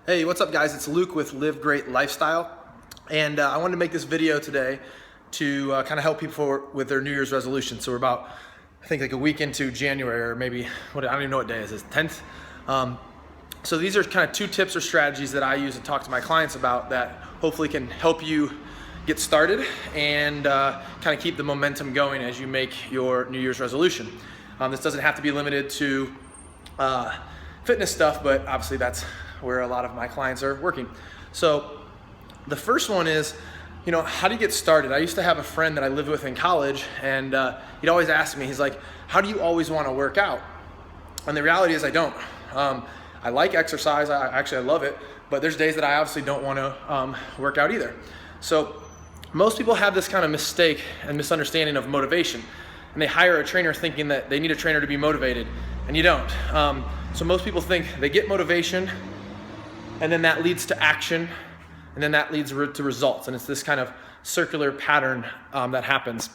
Hey, what's up guys? It's Luke with Live Great Lifestyle, and I wanted to make this video today to kind of help people with their New Year's resolution. So we're about, I think, like a week into January, or maybe, I don't even know what day it is, 10th? So these are kind of two tips or strategies that I use to talk to my clients about that hopefully can help you get started and kind of keep the momentum going as you make your New Year's resolution. This doesn't have to be limited to fitness stuff, but obviously that's where a lot of my clients are working. So the first one is, how do you get started? I used to have a friend that I lived with in college, and he'd always ask me, he's like, how do you always want to work out? And the reality is I don't. I like exercise, I love it, but there's days that I obviously don't want to work out either. So most people have this kind of mistake and misunderstanding of motivation, and they hire a trainer thinking that they need a trainer to be motivated, and you don't. So most people think they get motivation, and then that leads to action, and then that leads to results. And it's this kind of circular pattern that happens.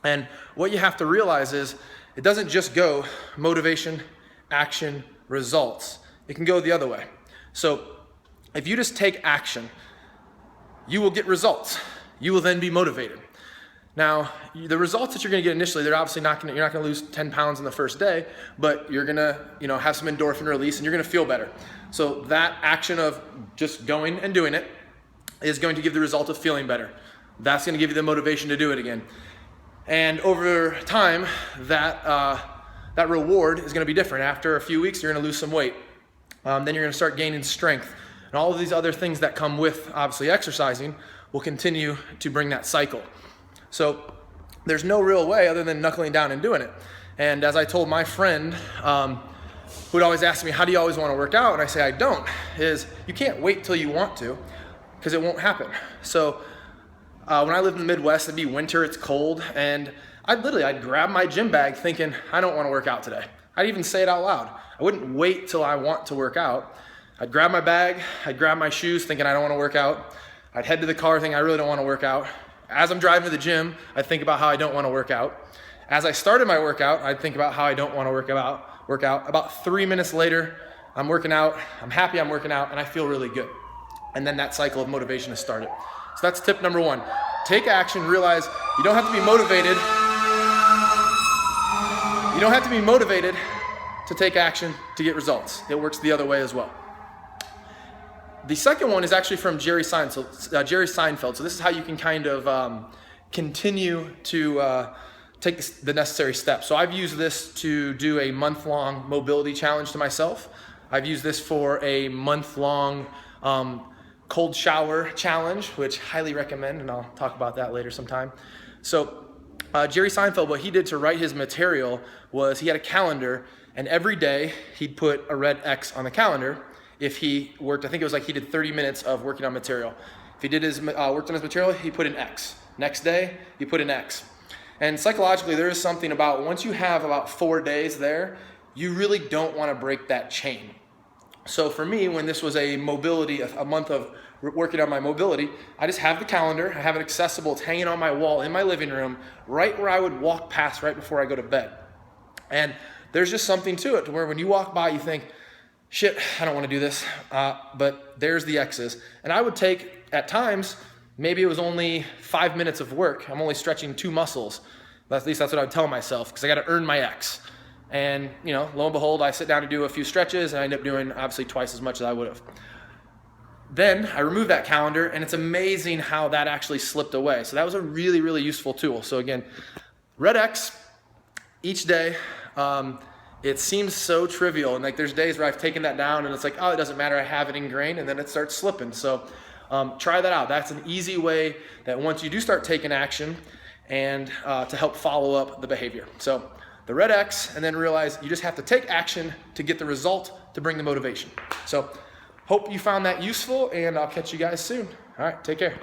And what you have to realize is it doesn't just go motivation, action, results. It can go the other way. So if you just take action, you will get results. You will then be motivated. Now, the results that you're going to get initially, they're obviously you're not going to lose 10 pounds in the first day, but you're going to, have some endorphin release and you're going to feel better. So that action of just going and doing it is going to give the result of feeling better. That's going to give you the motivation to do it again. And over time, that reward is going to be different. After a few weeks, you're going to lose some weight. Then you're going to start gaining strength. And all of these other things that come with, obviously, exercising will continue to bring that cycle. So there's no real way other than knuckling down and doing it. And as I told my friend, who'd always ask me, how do you always want to work out? And I say, I don't, is you can't wait till you want to, because it won't happen. So when I lived in the Midwest, it'd be winter, it's cold, and I'd grab my gym bag thinking, I don't want to work out today. I'd even say it out loud. I wouldn't wait till I want to work out. I'd grab my bag, I'd grab my shoes thinking I don't want to work out. I'd head to the car thinking I really don't want to work out. As I'm driving to the gym, I'd think about how I don't want to work out. As I started my workout, I'd think about how I don't want to work out. About 3 minutes later, I'm working out, I'm happy I'm working out, and I feel really good. And then that cycle of motivation has started. So that's tip number one. Take action, realize you don't have to be motivated. You don't have to be motivated to take action to get results. It works the other way as well. The second one is actually from Jerry Seinfeld. So this is how you can kind of continue to take the necessary steps. So I've used this to do a month-long mobility challenge to myself. I've used this for a month-long cold shower challenge, which I highly recommend, and I'll talk about that later sometime. So Jerry Seinfeld, what he did to write his material was he had a calendar, and every day he'd put a red X on the calendar if he worked. I think it was like he did 30 minutes of working on material. If he did worked on his material, he put an X. Next day, he put an X. And psychologically, there is something about once you have about 4 days there, you really don't want to break that chain. So for me, when this was a month of working on my mobility, I just have the calendar, I have it accessible, it's hanging on my wall in my living room, right where I would walk past right before I go to bed. And there's just something to it, to where when you walk by, you think, shit, I don't want to do this, but there's the X's. And I would take, at times, maybe it was only 5 minutes of work. I'm only stretching 2 muscles. At least that's what I would tell myself, because I got to earn my X. And, lo and behold, I sit down to do a few stretches, and I end up doing, obviously, twice as much as I would have. Then I remove that calendar, and it's amazing how that actually slipped away. So that was a really, really useful tool. So again, red X each day. It seems so trivial, and like there's days where I've taken that down and it's like, oh, it doesn't matter, I have it ingrained, and then it starts slipping. So try that out. That's an easy way that once you do start taking action and to help follow up the behavior. So the red X, and then realize you just have to take action to get the result to bring the motivation. So hope you found that useful, and I'll catch you guys soon. All right, take care.